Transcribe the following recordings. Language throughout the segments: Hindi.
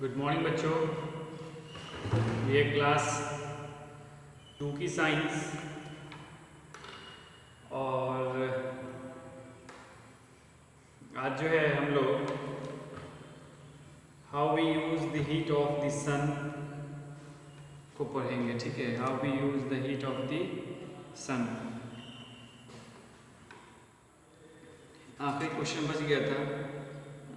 गुड मॉर्निंग बच्चों। ये क्लास 2 की साइंस और आज जो है हम लोग how we use the heat of the sun को पढ़ेंगे। ठीक है, how we use the heat of the sun. आखिरी क्वेश्चन बच गया था,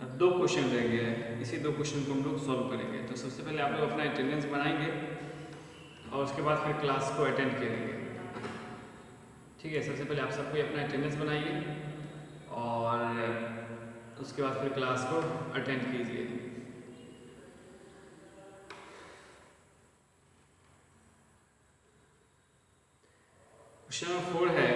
अब 2 क्वेश्चन रह गया है। इसी 2 क्वेश्चन को हम लोग सॉल्व करेंगे। तो सबसे पहले आप लोग अपना अटेंडेंस बनाएंगे और उसके बाद फिर क्लास को अटेंड करेंगे। ठीक है, सबसे पहले आप सबको अपना अटेंडेंस बनाइए और उसके बाद फिर क्लास को अटेंड कीजिए। क्वेश्चन नंबर 4 है,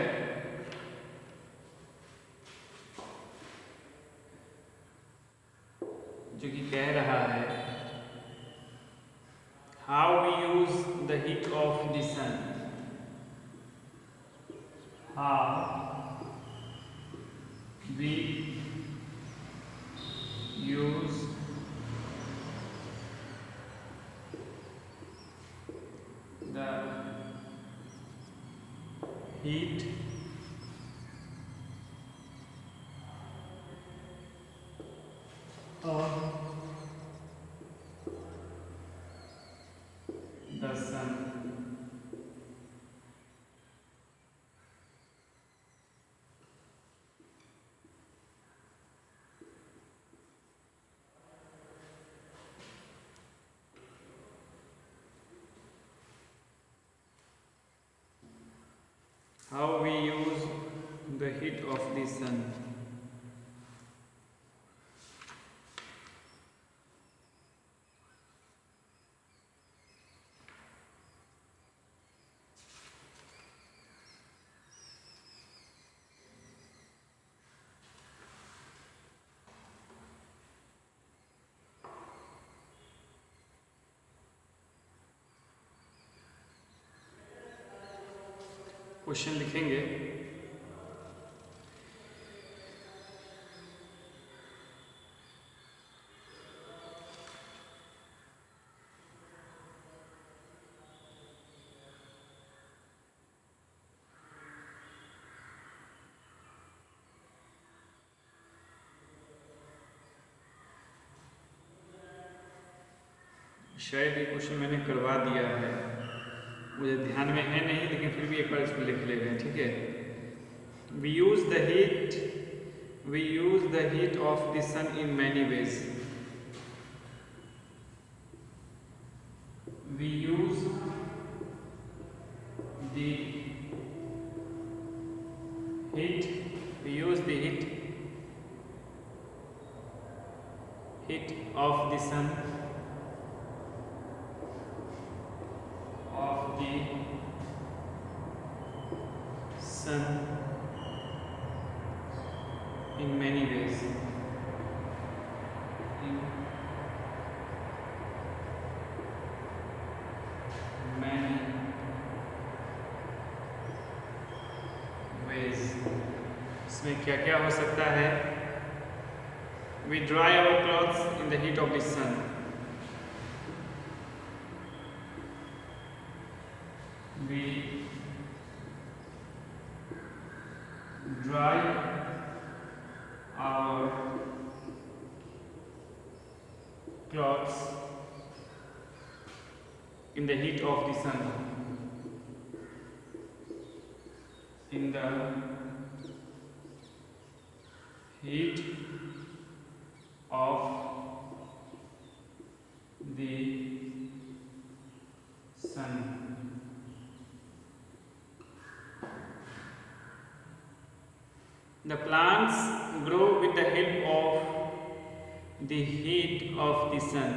जो कि कह रहा है how we use the heat of the sun. How we use the heat of the sun। How we use the heat of the sun। Question लिखेंगे, शायद ये क्वेश्चन मैंने करवा दिया है, मुझे ध्यान में है नहीं, लेकिन फिर भी एक बार इसको लिख ले रहे हैं। ठीक है, we use the heat of the sun in many ways. We use the heat of the sun in many ways। in many ways। इसमें क्या क्या हो सकता है? We dry our clothes in the heat of the sun। We dry our clothes in the heat of the sun। In the heat of the sun। The plants grow with the help of the heat of the sun।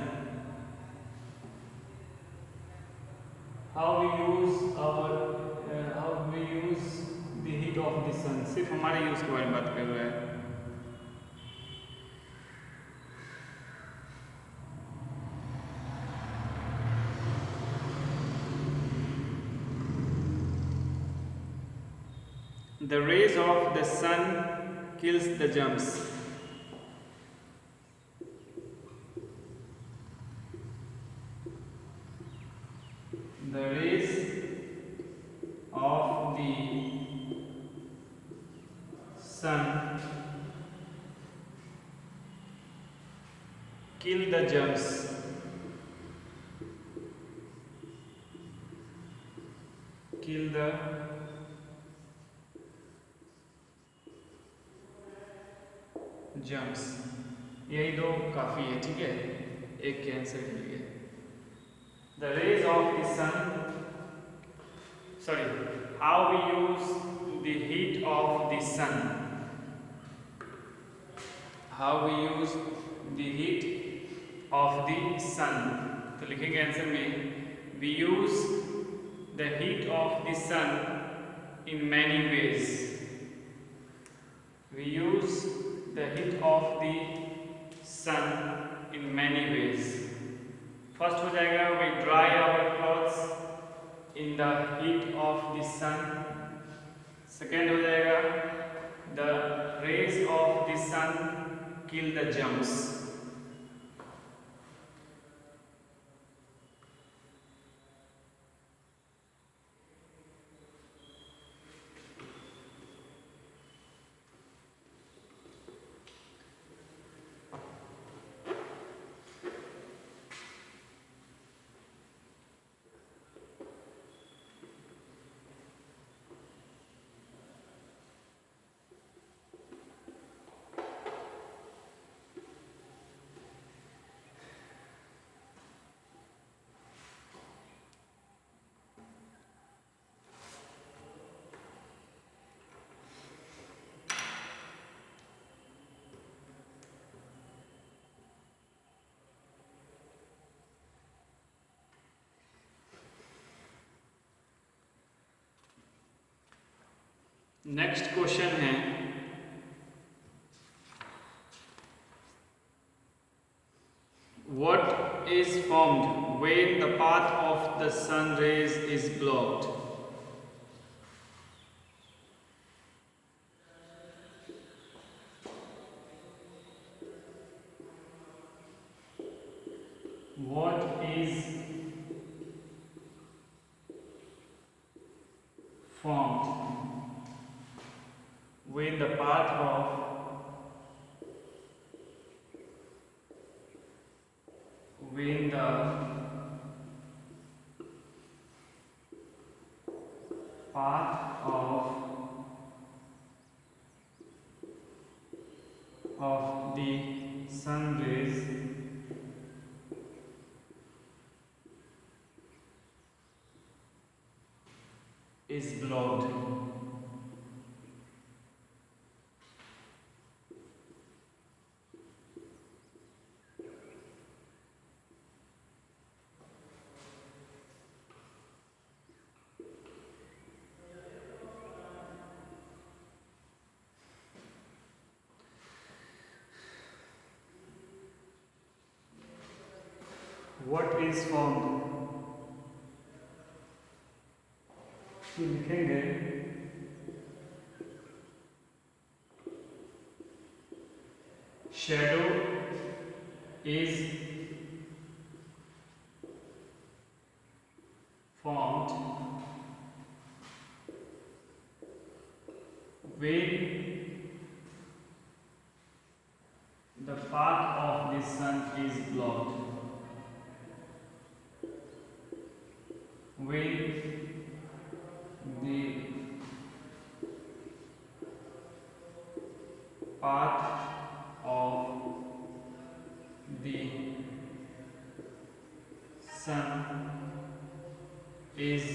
How we use the heat of the sun। सिर्फ हमारे यूज के बारे में बात कर रहा है। The rays of the sun kills the germs। the rays of the sun kill the germs. Kill the germs. यही दो काफी है, ठीक है, एक के आंसर के लिए. The rays of the sun, sorry, how we use the heat of the sun. How we use the heat of the sun. तो लिखेंगे आंसर में, we use the heat of the sun in many ways. We use the heat of the sun in many ways. First हो जाएगा, we dry our clothes in the heat of the sun. Second हो जाएगा, the rays of the sun kill the germs. Next question है, what is formed when the path of the sun rays is blocked? What is formed when the path of the sun rays is blocked? What is formed? लिखेंगे shadow is formed when the path of the sun is blocked. When the path of the sun is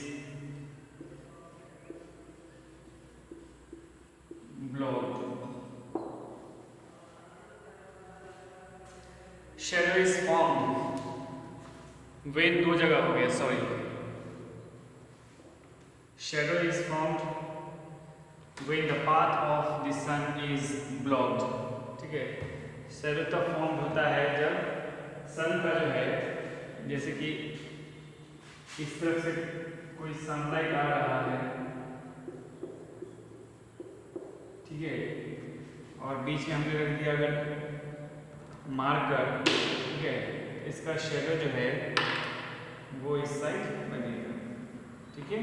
blocked. Shadow is formed when दो जगह हो गया, sorry. Shadow is formed when the path of the sun is blocked. ठीक है, shadow तब formed होता है जब sun का जो है, जैसे कि इस तरफ से कोई सनलाइट आ रहा है, ठीक है, और बीच में हमने रख दिया अगर मार्कर, ठीक है, इसका शेडो जो है वो इस साइड बनेगा. ठीक है।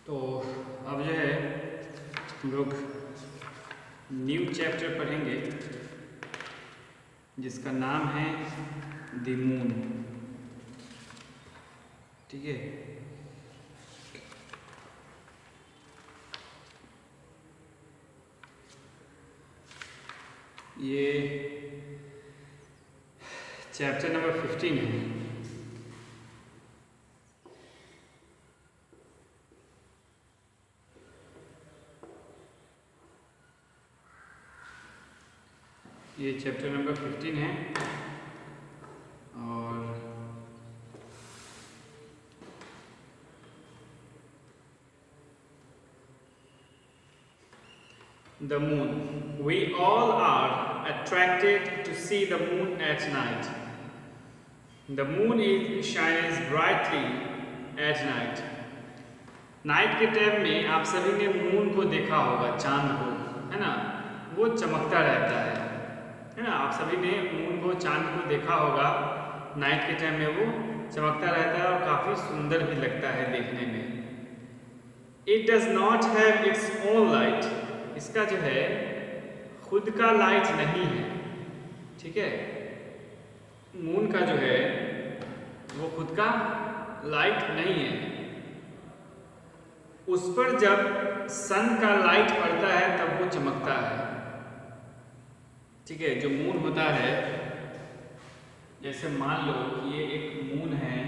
तो अब जो है हम लोग न्यू चैप्टर पढ़ेंगे जिसका नाम है द मून। ठीक है। ये चैप्टर नंबर 15 है। ये चैप्टर नंबर 15 है और the moon. We all are attracted to see the moon at night. The moon shines brightly at night. Night के टाइम में आप सभी ने मून को देखा होगा, चांद को, है ना, वो चमकता रहता है ना। आप सभी ने मून को, चांद को देखा होगा, नाइट के टाइम में वो चमकता रहता है और काफ़ी सुंदर भी लगता है देखने में। It does not have its own light. इसका जो है खुद का लाइट नहीं है। ठीक है। मून का जो है वो खुद का लाइट नहीं है। उस पर जब सन का लाइट पड़ता है तब वो चमकता है। ठीक है। जो मून होता है, जैसे मान लो कि ये एक मून है,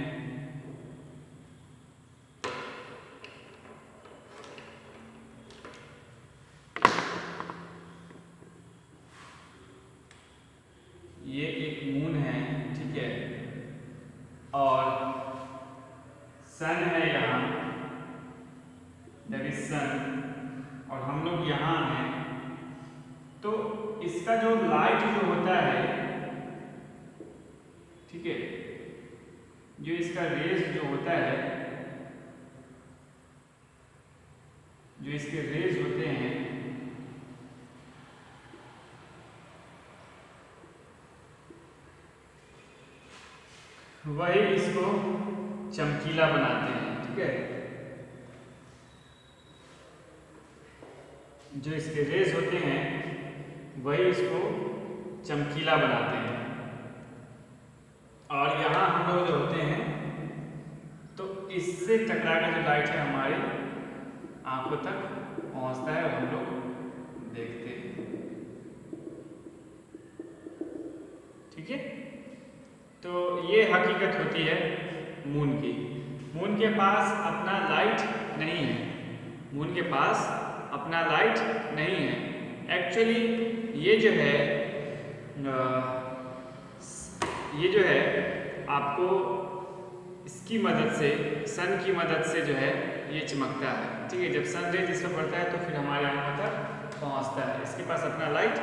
ये एक मून है, ठीक है, और सन है यहाँ, दैट इज सन, और हम लोग यहाँ हैं। तो इसका जो लाइट जो होता है, ठीक है, जो इसका रेज जो होता है, जो इसके रेज होते हैं, वही इसको चमकीला बनाते हैं। ठीक है। जो इसके रेज होते हैं वही इसको चमकीला बनाते हैं। और यहाँ हम लोग जो होते हैं तो इससे टकरा के जो लाइट है हमारी आंखों तक पहुँचता है और हम लोग देखते हैं। ठीक है। तो ये हकीकत होती है मून की। मून के पास अपना लाइट नहीं है। मून के पास अपना लाइट नहीं है। एक्चुअली ये जो है आपको इसकी मदद से, सन की मदद से जो है ये चमकता है। ठीक है। जब सन रेज इस पर पड़ता है तो फिर हमारे आंखों तक पहुंचता है। इसके पास अपना लाइट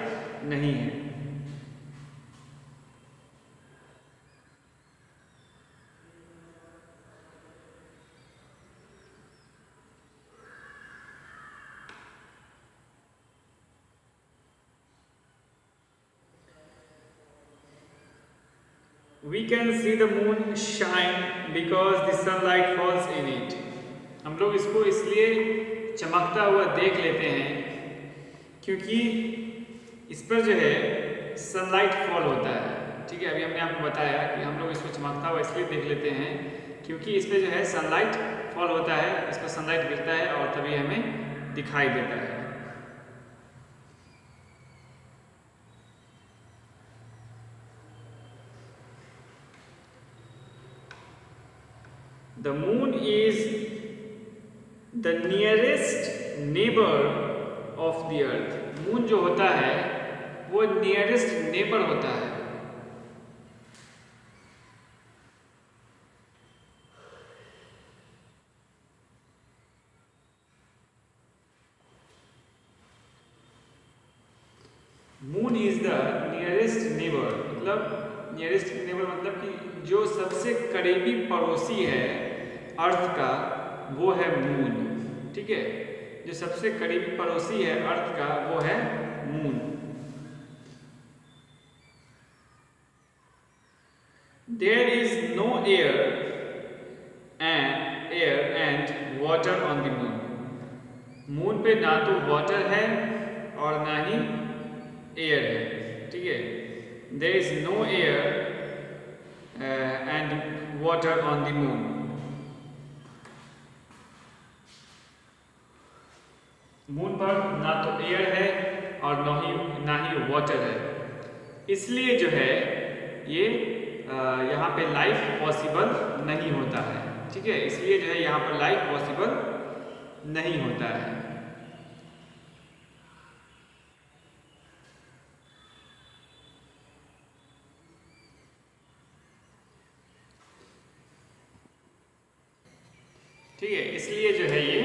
नहीं है। We can see the moon shine because the sunlight falls in it. हम लोग इसको इसलिए चमकता हुआ देख लेते हैं क्योंकि इस पर जो है सनलाइट फॉल होता है। ठीक है। अभी हमने आपको बताया कि हम लोग इसको चमकता हुआ इसलिए देख लेते हैं क्योंकि इस पर जो है सनलाइट फॉल होता है, इस पर सनलाइट गिरता है और तभी हमें दिखाई देता है। The moon is the nearest neighbor of the earth. Moon जो होता है वो नियरेस्ट नेबर होता है। Moon is the nearest neighbour, मतलब नियरेस्ट नेबर मतलब कि जो सबसे करीबी पड़ोसी है अर्थ का वो है मून। ठीक है, जो सबसे करीबी पड़ोसी है अर्थ का वो है moon. There is no air and water on the moon. Moon पे ना तो वाटर है और ना ही एयर है। ठीक है, there is no air and water on the moon. Moon पर ना तो एयर है और ना ही वाटर है, इसलिए जो है ये यहाँ पे लाइफ पॉसिबल नहीं होता है। ठीक है, इसलिए जो है यहाँ पर लाइफ पॉसिबल नहीं होता है। ठीक है, इसलिए जो है ये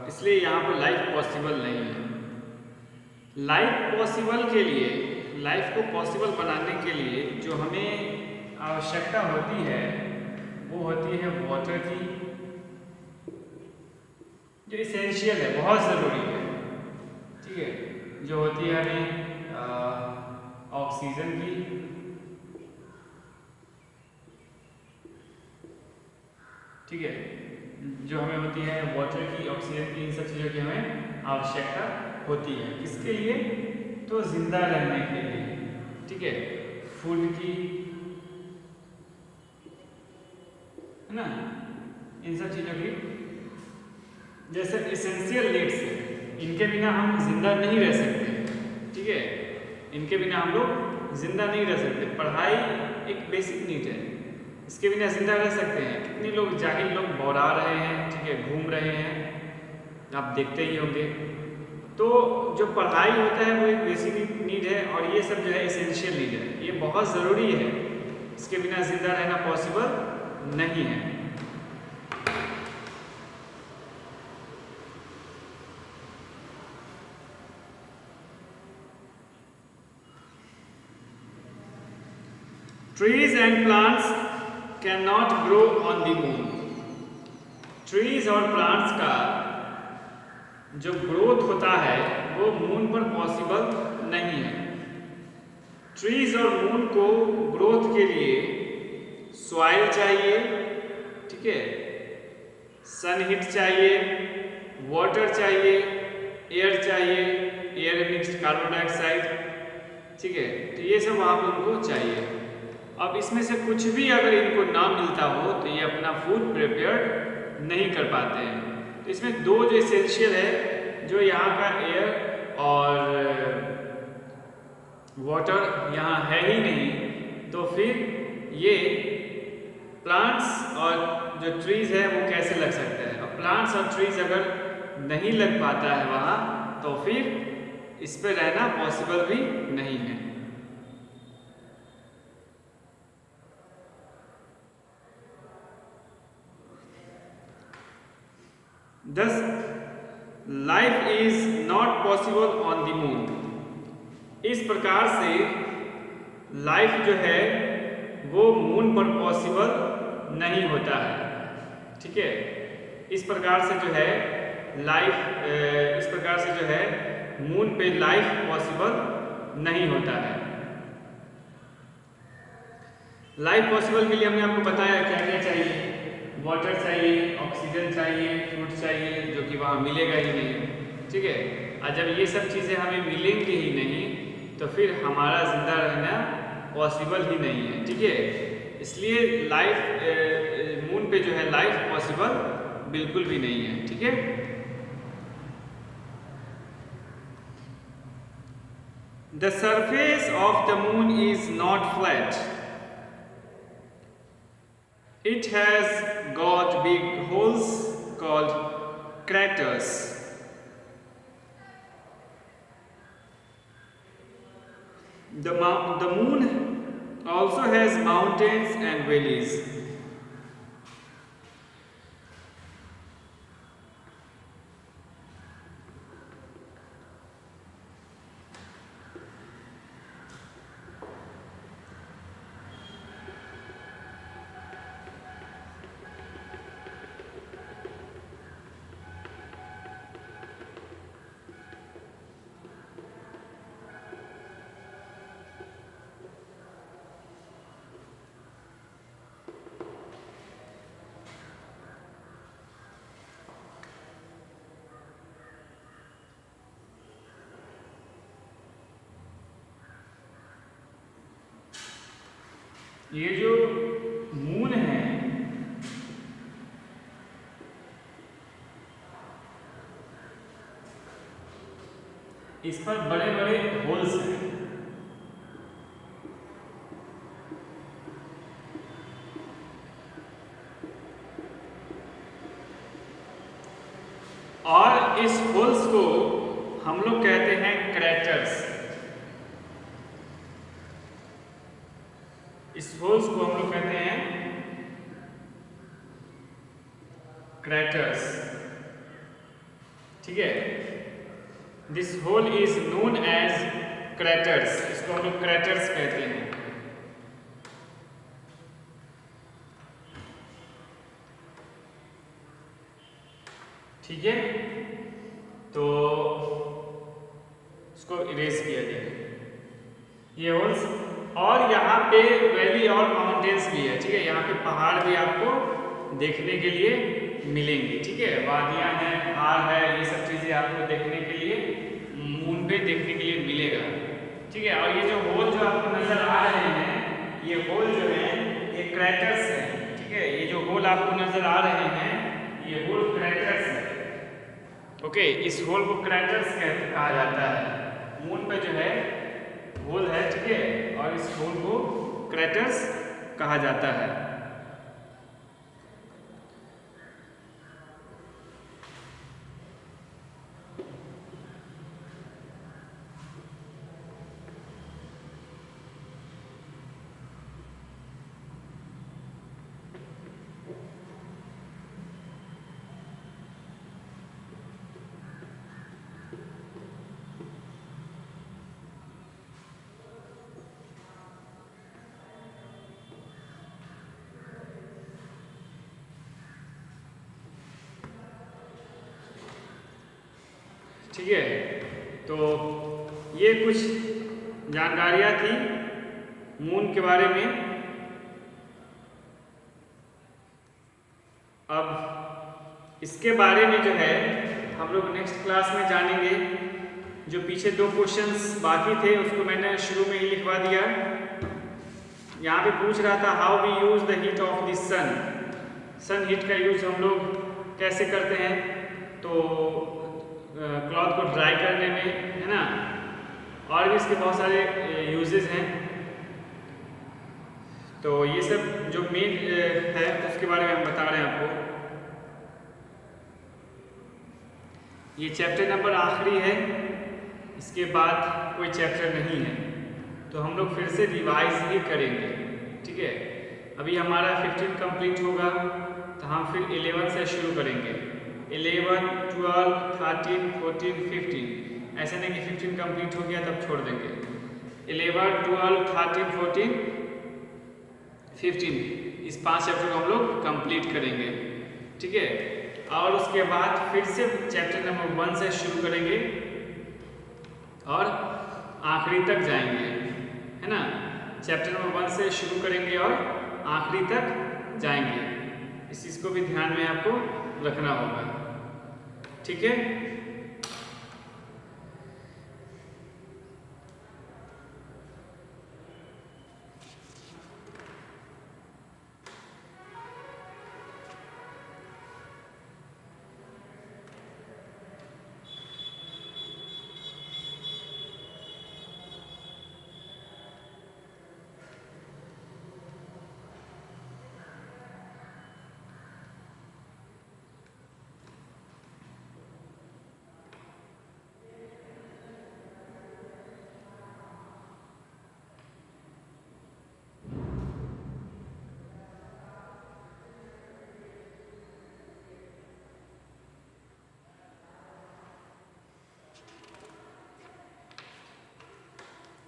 इसलिए यहाँ पर लाइफ पॉसिबल नहीं है। लाइफ पॉसिबल के लिए, लाइफ को पॉसिबल बनाने के लिए जो हमें आवश्यकता होती है वो होती है वाटर की, जो इसेंशियल है, बहुत ज़रूरी है। ठीक है, जो होती है हमें ऑक्सीजन की, ठीक है, जो हमें होती है वाटर की, ऑक्सीजन की, इन सब चीज़ों की हमें आवश्यकता होती है। किसके लिए? तो जिंदा रहने के लिए। ठीक है, फूड की, है ना, इन सब चीज़ों की, जैसे इसेंशियल नीड्स है, इनके बिना हम जिंदा नहीं रह सकते। ठीक है, इनके बिना हम लोग जिंदा नहीं रह सकते। पढ़ाई एक बेसिक नीड है, इसके बिना जिंदा रह सकते हैं। कितने लोग जाहिल लोग बौरा रहे हैं, ठीक है, घूम रहे हैं, आप देखते ही होंगे। तो जो पढ़ाई होता है वो एक बेसिक नीड है और ये सब जो है इसेंशियल नीड है, ये बहुत ज़रूरी है, इसके बिना जिंदा रहना पॉसिबल नहीं है। Trees and plants cannot grow on the moon. Trees और प्लांट्स का जो ग्रोथ होता है वो मून पर पॉसिबल नहीं है। ट्रीज और मून को ग्रोथ के लिए सॉइल चाहिए, ठीक है, सनहीट चाहिए, वाटर चाहिए, एयर चाहिए, एयर मिक्स्ड कार्बन डाइऑक्साइड, ठीक है, तो ये सब वहाँ पर उनको चाहिए। अब इसमें से कुछ भी अगर इनको ना मिलता हो तो ये अपना फूड प्रिपेयर नहीं कर पाते हैं। तो इसमें दो जो एसेंशियल है, जो यहाँ का एयर और वाटर यहाँ है ही नहीं, तो फिर ये प्लांट्स और जो ट्रीज है वो कैसे लग सकते हैं। और प्लांट्स और ट्रीज अगर नहीं लग पाता है वहाँ, तो फिर इस पर रहना पॉसिबल भी नहीं है। Thus, life is not possible on the moon. इस प्रकार से लाइफ जो है वो मून पर पॉसिबल नहीं होता है। ठीक है, इस प्रकार से जो है लाइफ, इस प्रकार से जो है मून पे लाइफ पॉसिबल नहीं होता है। लाइफ पॉसिबल के लिए हमने आपको बताया क्या क्या चाहिए। वाटर चाहिए, ऑक्सीजन चाहिए, फूड चाहिए, जो कि वहाँ मिलेगा ही नहीं। ठीक है, और जब ये सब चीज़ें हमें मिलेंगी ही नहीं तो फिर हमारा जिंदा रहना पॉसिबल ही नहीं है। ठीक है, इसलिए लाइफ मून पे जो है लाइफ पॉसिबल बिल्कुल भी नहीं है। ठीक है, the surface of the moon is not flat. It has got big holes called craters. The moon also has mountains and valleys. ये जो मून है इस पर बड़े बड़े होल्स हैं। और इस होल्स को हम लोग कहते हैं क्रैटर्स। इस होल्स को हम लोग कहते हैं क्रैटर्स, ठीक है। This hole is known as craters, इसको हम लोग क्रैटर्स कहते हैं। ठीक है, तो इसको इरेज किया जाए ये होल्स। और यहाँ पे वैली और माउंटेन्स भी है, ठीक है। यहाँ पे पहाड़ भी आपको देखने के लिए मिलेंगे, ठीक है। वादियाँ हैं, पहाड़ है, ये सब चीज़ें आपको देखने के लिए मून पे देखने के लिए मिलेगा, ठीक है। और ये जो होल जो आपको नजर आ रहे हैं, ये होल जो है ये क्रैटर्स है, ठीक है। ये जो होल आपको नजर आ रहे हैं ये होल क्रैटर्स है, ओके। इस होल को क्रैटर्स कहा जाता है। मून पे जो है होल है, ठीक है, और इस होल को क्रैटर्स कहा जाता है। ठीक है, तो ये कुछ जानकारियाँ थी मून के बारे में। अब इसके बारे में जो है हम लोग नेक्स्ट क्लास में जानेंगे। जो पीछे 2 क्वेश्चंस बाकी थे उसको मैंने शुरू में ही लिखवा दिया। यहाँ पे पूछ रहा था how we use the heat of the sun. Sun heat का यूज हम लोग कैसे करते हैं, तो क्लॉथ को ड्राई करने में, है ना। और भी इसके बहुत सारे यूजेस हैं। तो ये सब जो मेन है उसके बारे में हम बता रहे हैं आपको। ये चैप्टर नंबर आखिरी है, इसके बाद कोई चैप्टर नहीं है, तो हम लोग फिर से रिवाइज ही करेंगे, ठीक है। अभी हमारा 15 कंप्लीट होगा तो हम फिर 11 से शुरू करेंगे। 11, 12, 13, 14, 15, ऐसे नहीं कि 15 कंप्लीट हो गया तब छोड़ देंगे। 11, 12, 13, 14, 15, इस 5 चैप्टर को हम लोग कंप्लीट करेंगे, ठीक है। और उसके बाद फिर से चैप्टर नंबर 1 से शुरू करेंगे और आखिरी तक जाएंगे, है ना। चैप्टर नंबर 1 से शुरू करेंगे और आखिरी तक जाएंगे। इस चीज़ को भी ध्यान में आपको रखना होगा, ठीक है।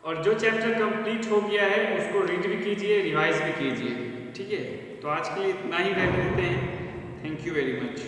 और जो चैप्टर कंप्लीट हो गया है उसको रीड भी कीजिए, रिवाइज भी कीजिए, ठीक है। तो आज के लिए इतना ही रहने देते हैं। Thank you very much.